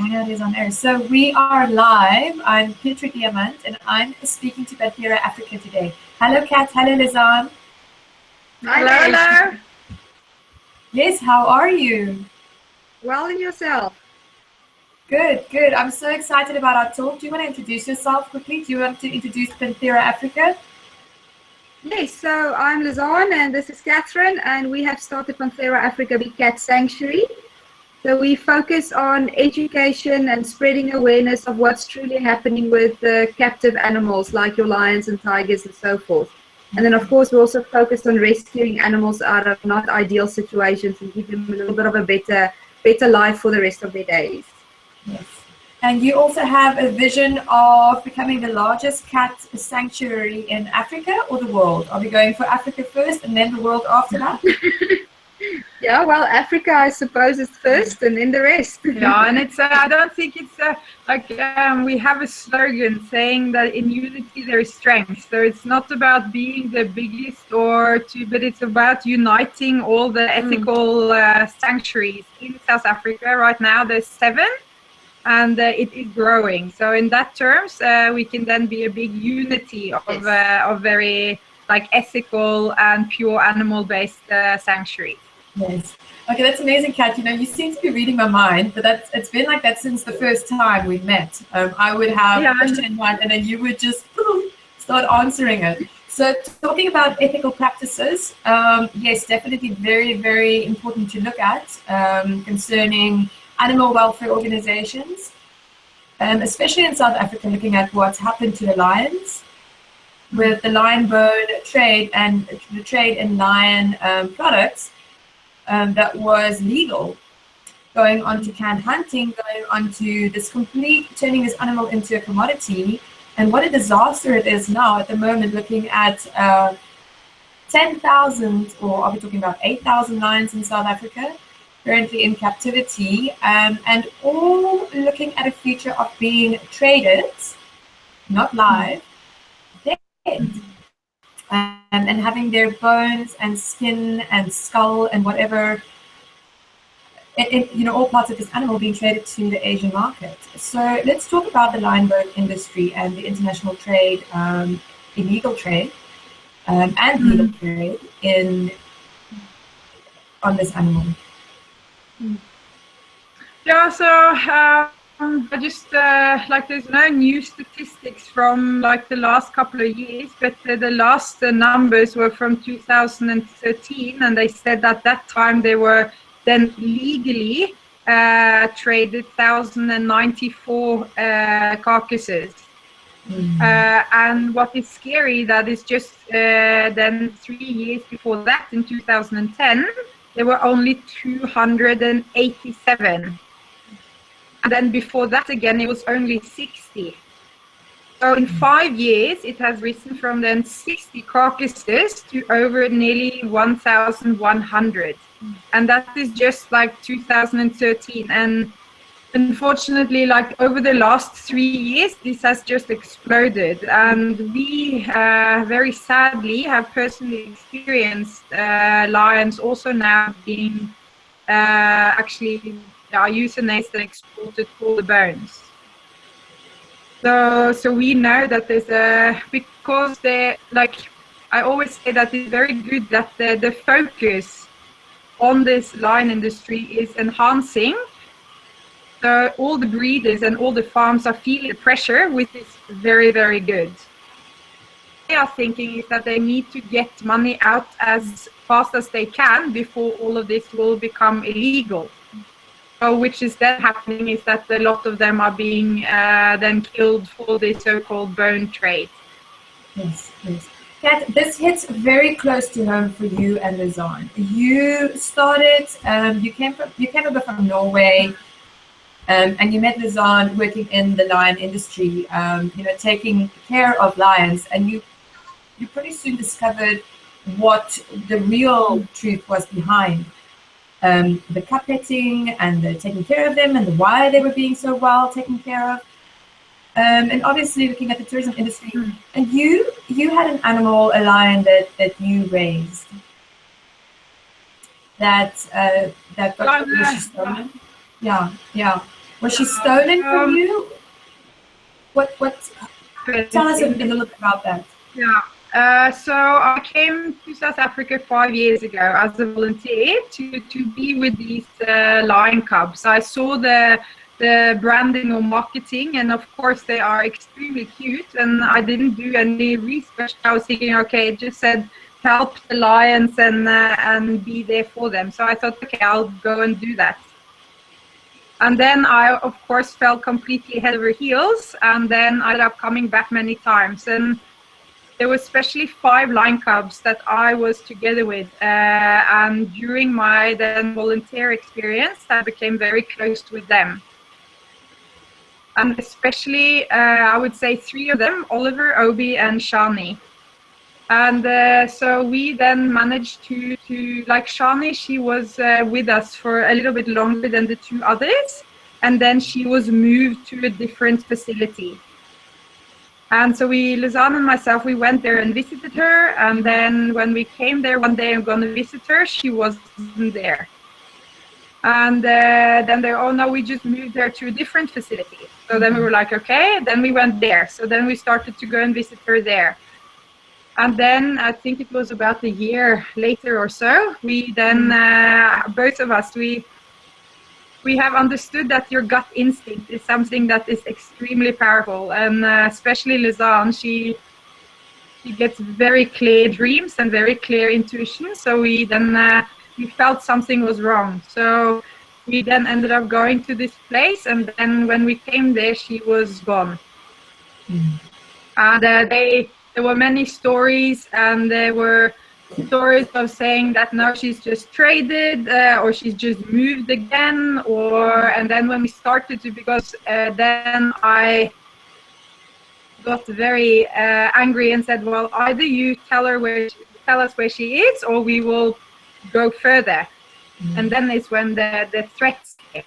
Rhino is on air. So we are live. I'm Petra Diamant, and I'm speaking to Panthera Africa today. Hello, Kat. Hello, Lizanne. Hello, hello. Yes, how are you? Well, and yourself? Good, good. I'm so excited about our talk. Do you want to introduce yourself quickly? Do you want to introduce Panthera Africa? Yes, so I'm Lizanne, and this is Catherine, and we have started Panthera Africa Big Cat Sanctuary. So we focus on education and spreading awareness of what's truly happening with captive animals like your lions and tigers and so forth. And then, of course, we also focus on rescuing animals out of not ideal situations and give them a little bit of a better life for the rest of their days. Yes. And you also have a vision of becoming the largest cat sanctuary in Africa or the world? Are we going for Africa first and then the world after that? Yeah, well, Africa, I suppose, is first and then the rest. Yeah, and it's, I don't think it's we have a slogan saying that in unity there is strength. So it's not about being the biggest but it's about uniting all the ethical sanctuaries in South Africa. Right now there's 7. And it is growing. So in that terms, we can then be a big unity of very ethical and pure animal-based sanctuaries. Yes. Okay, that's amazing, Kat. You know, you seem to be reading my mind, but it's been like that since the first time we met. I would have a question in mind, and then you would just start answering it. So talking about ethical practices, yes, definitely very, very important to look at concerning animal welfare organizations, especially in South Africa, looking at what's happened to the lions with the lion bone trade and the trade in lion products that was legal, going on to canned hunting, going on to this complete turning this animal into a commodity. And what a disaster it is now at the moment, looking at 10,000, or are we talking about 8,000 lions in South Africa currently in captivity, and all looking at a future of being traded, not live, dead, and having their bones and skin and skull and whatever, all parts of this animal being traded to the Asian market. So let's talk about the lion bone industry and the international trade, illegal trade, and legal trade on this animal. Yeah, so I just there's no new statistics from the last couple of years, but the last numbers were from 2013, and they said at that time they were then legally traded 1,094 carcasses. And what is scary, that is just then 3 years before that, in 2010, there were only 287. And then before that again, it was only 60. So in 5 years, it has risen from then 60 carcasses to over nearly 1,100. And that is just 2013. And unfortunately, over the last 3 years, this has just exploded. And we very sadly have personally experienced lions also now being actually euthanized and exported for the bones. So we know that there's because I always say that it's very good that the focus on this lion industry is enhancing. So all the breeders and all the farms are feeling the pressure, which is very, very good. They are thinking is that they need to get money out as fast as they can before all of this will become illegal. So which is then happening is that a lot of them are being then killed for the so-called bone trade. Yes, yes. Kat, this hits very close to home for you and Lizanne. You started, you came over from Norway. And you met Lizanne working in the lion industry, taking care of lions, and you pretty soon discovered what the real truth was behind the cup petting and the taking care of them and why they were being so well taken care of. And obviously looking at the tourism industry. And you had an animal, a lion that you raised that got stolen. Yeah. Was she stolen from you? What? Tell us a little bit about that. Yeah. So I came to South Africa 5 years ago as a volunteer to be with these lion cubs. I saw the branding or marketing, and of course they are extremely cute, and I didn't do any research. I was thinking, okay, it just said help the lions and be there for them. So I thought, okay, I'll go and do that. And then I, of course, fell completely head over heels, and then I ended up coming back many times. And there were especially 5 lion cubs that I was together with. And during my then volunteer experience, I became very close with them. And especially, I would say 3 of them, Oliver, Obi, and Shani. And so we then managed to like Shani, she was with us for a little bit longer than the 2 others. And then she was moved to a different facility. And so Lizanne and myself, we went there and visited her. And then when we came there one day and going to visit her, she wasn't there. And then they, oh no, we just moved her to a different facility. So then we were like, okay, then we went there. So then we started to go and visit her there. And then I think it was about a year later or so, we then, both of us, we have understood that your gut instinct is something that is extremely powerful. And especially Lizanne, she gets very clear dreams and very clear intuition. So we then, we felt something was wrong. So we then ended up going to this place, and then when we came there, she was gone. And there were many stories, and there were stories of saying that now she's just traded, or she's just moved again, and then when we started to, because then I got very angry and said, well, either you tell us where she is, or we will go further. And then is when the threats came.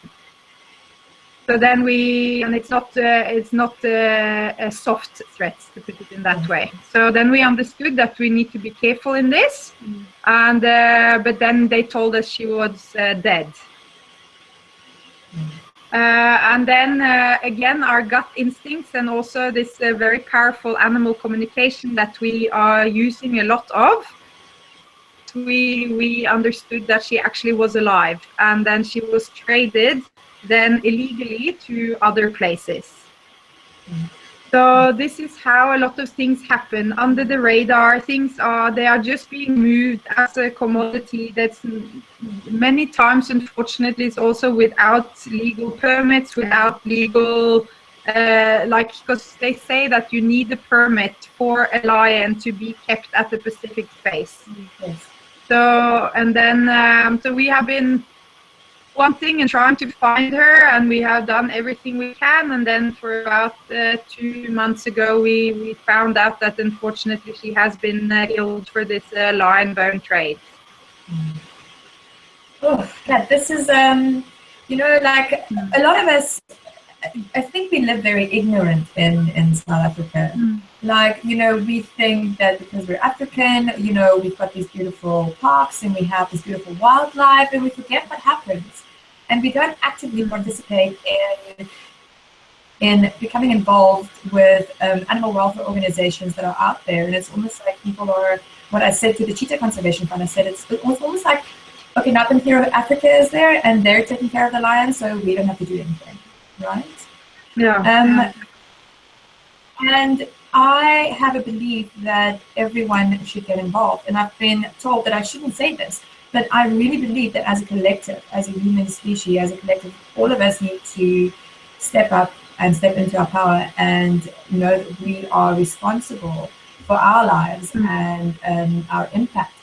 So then and it's not a soft threat, to put it in that way. So then we understood that we need to be careful in this, and but then they told us she was dead. And then again, our gut instincts and also this very powerful animal communication that we are using a lot of. We understood that she actually was alive, and then she was traded then illegally to other places. So this is how a lot of things happen under the radar. They are just being moved as a commodity. That's many times, unfortunately, it's also without legal permits, without legal, because they say that you need a permit for a lion to be kept at a specific space. Yes. So, and then, so we have been wanting and trying to find her, and we have done everything we can. And then for about 2 months ago, we found out that unfortunately she has been killed for this lion bone trade. Oh, yeah, this is, like a lot of us, I think we live very ignorant in South Africa. Like, we think that because we're African, we've got these beautiful parks and we have this beautiful wildlife, and we forget what happens. And we don't actively participate in becoming involved with animal welfare organizations that are out there. And it's almost like people are, what I said to the Cheetah Conservation Fund, I said it's almost like, okay, now Panthera Africa is there and they're taking care of the lions, so we don't have to do anything, right? Yeah. And I have a belief that everyone should get involved. And I've been told that I shouldn't say this, but I really believe that as a collective, as a human species, as a collective, all of us need to step up and step into our power and know that we are responsible for our lives and our impact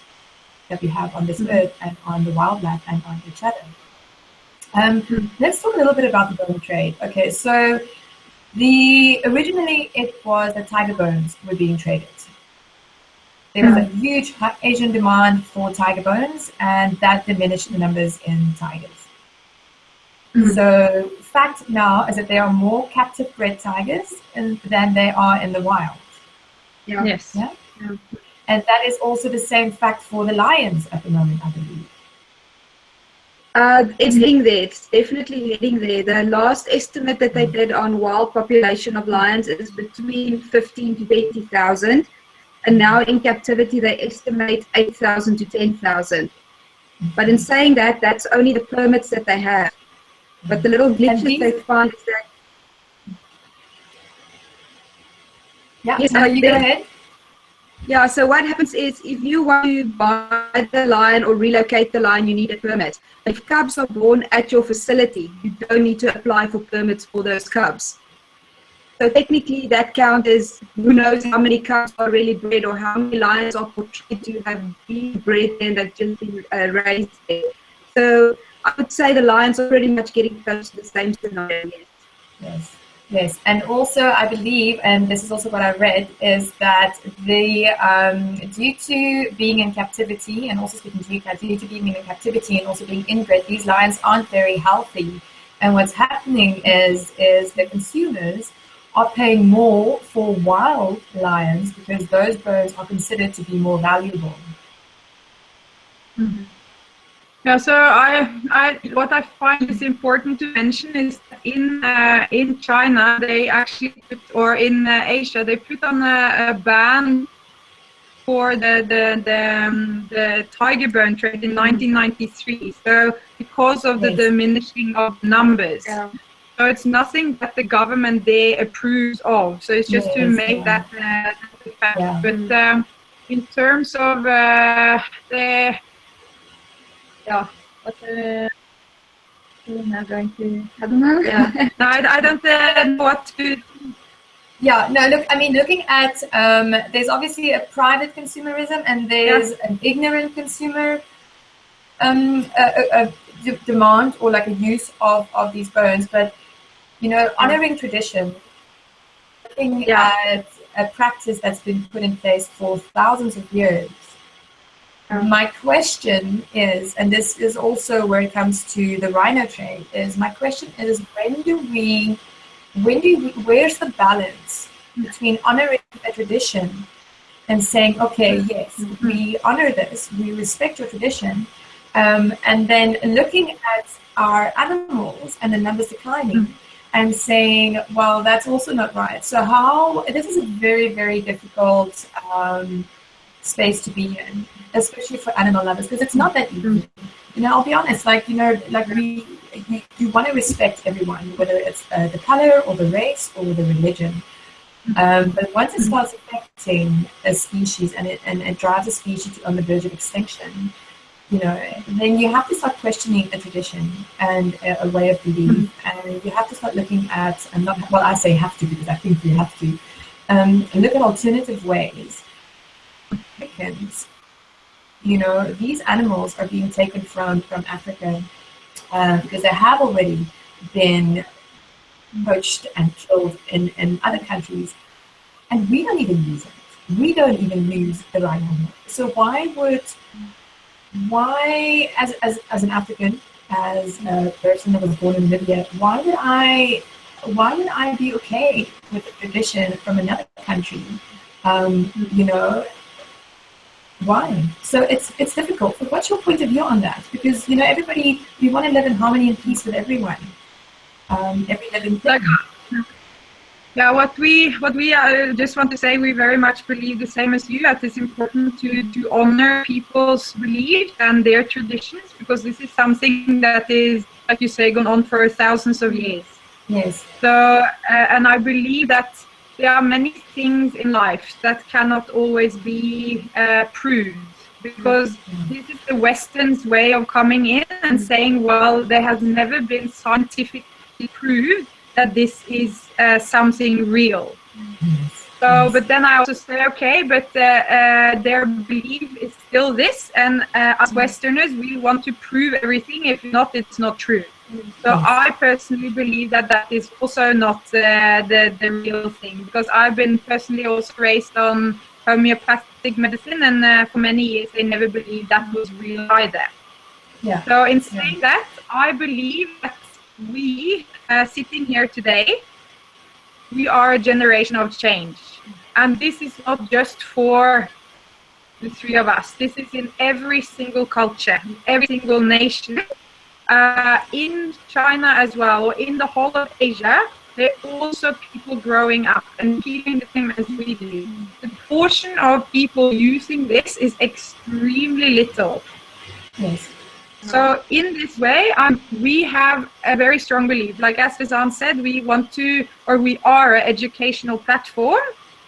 that we have on this earth and on the wildlife and on each other. Let's talk a little bit about the bone trade. Okay, so originally it was the tiger bones were being traded. There was a huge Asian demand for tiger bones, and that diminished the numbers in tigers. So fact now is that there are more captive bred tigers than there are in the wild. Yes. Yeah? And that is also the same fact for the lions at the moment, I believe. It's heading there. It's definitely heading there. The last estimate that they did on wild population of lions is between 15 to 20,000. And now in captivity, they estimate 8,000 to 10,000. But in saying that, that's only the permits that they have. But the little glitches they find is that... Yeah, yes, you go ahead. Yeah, so what happens is if you want to buy the lion or relocate the lion, you need a permit. If cubs are born at your facility, you don't need to apply for permits for those cubs. So technically that count is who knows how many cubs are really bred or how many lions are portrayed to have been bred and have just been raised there. So I would say the lions are pretty much getting close to the same scenario. Yes. Yes, and also I believe, and this is also what I read, is that the due to being in captivity, and also speaking to you, due to being in captivity and also being inbred, these lions aren't very healthy. And what's happening is the consumers are paying more for wild lions because those birds are considered to be more valuable. Mm-hmm. Yeah, so what I find is important to mention is that in China they actually put, or in Asia they put on a ban for the tiger burn trade in 1993. So because of the diminishing of numbers, so it's nothing that the government there approves of. So it's just to make that the fact. Yeah. But in terms of the but we're not going to, I don't know. Yeah. No, I don't know what to. Yeah, no, look, I mean, looking at, there's obviously a private consumerism and there's an ignorant consumer demand or like a use of these bones, but, you know, honoring tradition, looking at a practice that's been put in place for thousands of years. My question is, and this is also where it comes to the rhino trade, is my question is where's the balance between honoring a tradition and saying, okay, yes, we honor this, we respect your tradition, and then looking at our animals and the numbers declining and saying, well, that's also not right. So this is a very, very difficult space to be in, especially for animal lovers, because it's not that easy. You know, I'll be honest, like, you know, like you want to respect everyone, whether it's the color or the race or the religion. But once it starts affecting a species and it drives a species on the verge of extinction, you know, then you have to start questioning a tradition and a way of belief, and you have to start looking at, and not, well, I say have to because I think you have to, look at alternative ways. You know, these animals are being taken from Africa because they have already been poached and killed in other countries, and we don't even use it. We don't even use the rhino. So why, as an African, as a person that was born in Libya, why would I be okay with a tradition from another country? You know, why? So it's difficult. So what's your point of view on that? Because, you know, we want to live in harmony and peace with everyone, every living thing. Yeah, what we just want to say, we very much believe the same as you, that it's important to honor people's beliefs and their traditions, because this is something that is, like you say, gone on for thousands of years. Yes. So, and I believe that there are many things in life that cannot always be proved, because this is the Western's way of coming in and saying, well, there has never been scientifically proved that this is something real. So, but then I also say, okay, but their belief is still this, and as Westerners, we want to prove everything. If not, it's not true. So I personally believe that is also not the real thing, because I've been personally also raised on homeopathic medicine, and for many years they never believed that was real either. Yeah. So in saying that, I believe that we sitting here today, we are a generation of change, and this is not just for the three of us. This is in every single culture, every single nation. in China as well, or in the whole of Asia, there are also people growing up and feeling the same as we do. The portion of people using this is extremely little. Yes. So in this way, we have a very strong belief. Like as Lizanne said, we are an educational platform,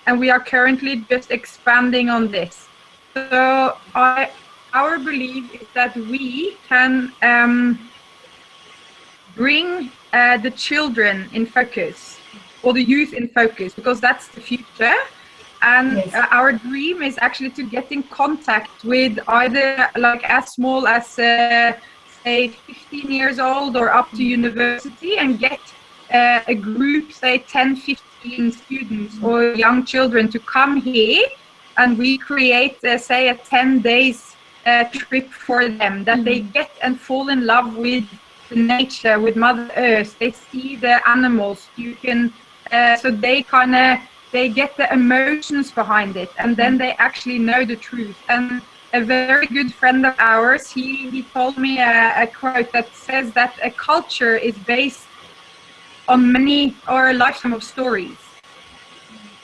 and we are currently just expanding on this. So our belief is that we can bring the children in focus, or the youth in focus, because that's the future. And yes. Our dream is actually to get in contact with either like as small as say 15 years old or up to university, and get a group, say 10, 15 students or young children to come here, and we create say a 10 days trip for them, that they get and fall in love with the nature, with Mother Earth. They see the animals. You can so they get the emotions behind it, and then they actually know the truth. And a very good friend of ours, he told me a quote that says that a culture is based on many or a lifetime of stories.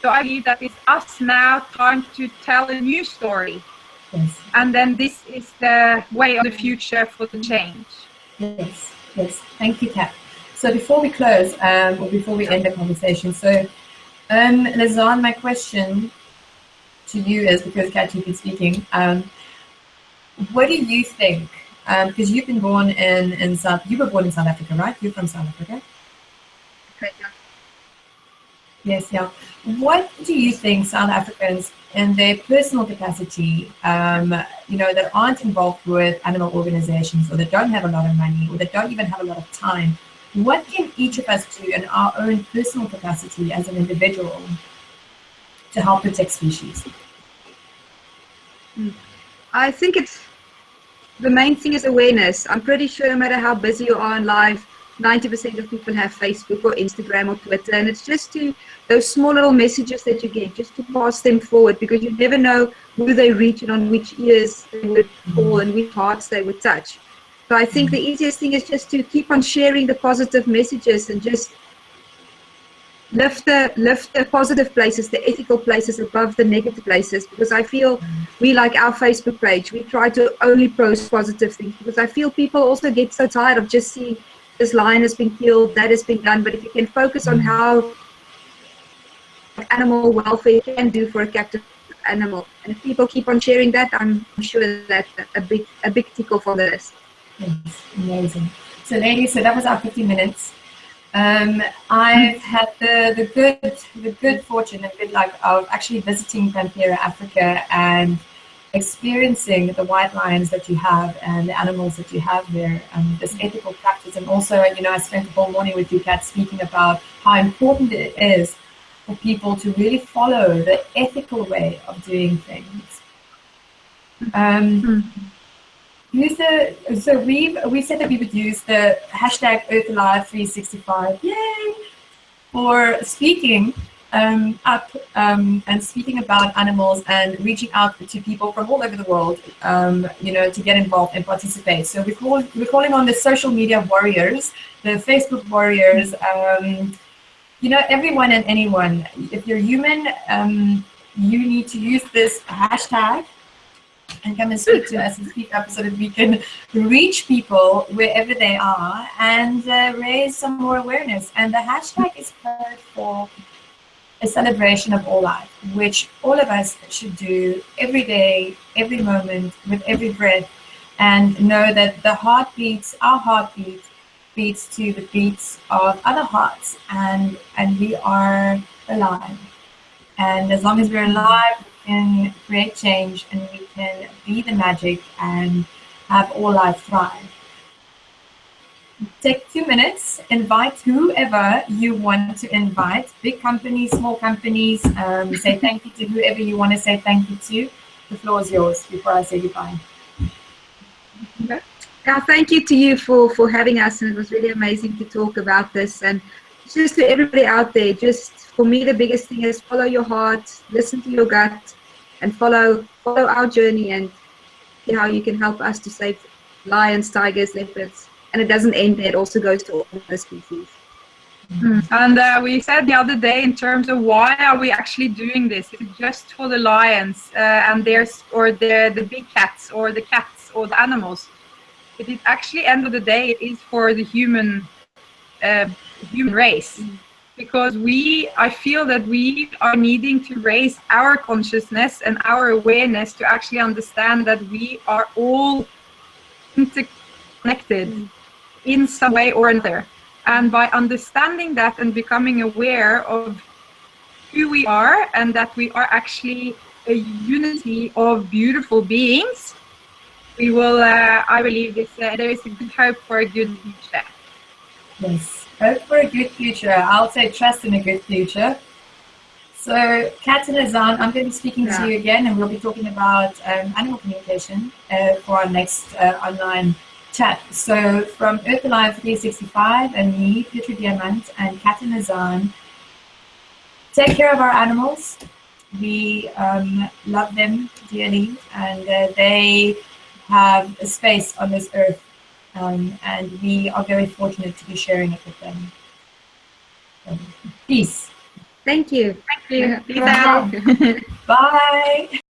So I believe that it's us now time to tell a new story. Yes. And then this is the way of the future for the change. Yes, yes. Thank you, Kat. So before we close, or before we end the conversation, so Lizanne, my question to you is, because Kat, you've been speaking, what do you think? Because you've been born you were born in South Africa, right? You're from South Africa. Okay, yeah. Yes, yeah. What do you think South Africans in their personal capacity, that aren't involved with animal organizations, or that don't have a lot of money, or that don't even have a lot of time, what can each of us do in our own personal capacity as an individual to help protect species? I think the main thing is awareness. I'm pretty sure no matter how busy you are in life, 90% of people have Facebook or Instagram or Twitter, and it's just those small little messages that you get, just to pass them forward, because you never know who they reach and on which ears they would fall and which hearts they would touch. So I think the easiest thing is just to keep on sharing the positive messages, and just lift the positive places, the ethical places above the negative places, because I feel we, like our Facebook page, we try to only post positive things, because I feel people also get so tired of just seeing this lion has been killed, that has been done. But if you can focus on how animal welfare can do for a captive animal, and if people keep on sharing that, I'm sure that a big tickle for the list. Yes, amazing. So ladies, so that was our 50 minutes. I've had the good fortune and good luck of actually visiting Panthera Africa and experiencing the white lions that you have and the animals that you have there, this ethical practice. And also, I spent the whole morning with you, Kat, speaking about how important it is for people to really follow the ethical way of doing things. So we said that we would use the hashtag EarthAlive365, yay, for speaking up and speaking about animals and reaching out to people from all over the world, to get involved and participate. So we're calling on the social media warriors, the Facebook warriors, everyone and anyone. If you're human, you need to use this hashtag and come and speak to us and speak up, so that we can reach people wherever they are and raise some more awareness. And the hashtag is code for a celebration of all life, which all of us should do every day, every moment, with every breath, and know that our heartbeat beats to the beats of other hearts, and we are alive. And as long as we're alive, we can create change, and we can be the magic and have all life thrive. Take 2 minutes, invite whoever you want to invite, big companies, small companies, say thank you to whoever you want to say thank you to. The floor is yours before I say goodbye. Yeah, thank you to you for having us, and it was really amazing to talk about this. And just to everybody out there, just for me, the biggest thing is follow your heart, listen to your gut, and follow our journey, and see how you can help us to save lions, tigers, leopards, and it doesn't end there. It also goes to all other species. And we said the other day, in terms of why are we actually doing this? Is it just for the lions and the big cats or the cats or the animals? But it actually, end of the day, it is for the human race, because I feel that we are needing to raise our consciousness and our awareness to actually understand that we are all interconnected in some way or another. And by understanding that and becoming aware of who we are and that we are actually a unity of beautiful beings, we will, I believe there is a good hope for a good future. Yes, hope for a good future. I'll say trust in a good future. So, Kat and Azan, I'm going to be speaking to you again, and we'll be talking about animal communication for our next online chat. So, from Earth Alive 365 and me, Petra Diamant, and Kat and Azan, take care of our animals. We love them dearly, and they have a space on this earth, and we are very fortunate to be sharing it with them. Peace. Thank you. Thank you. Peace out. Bye.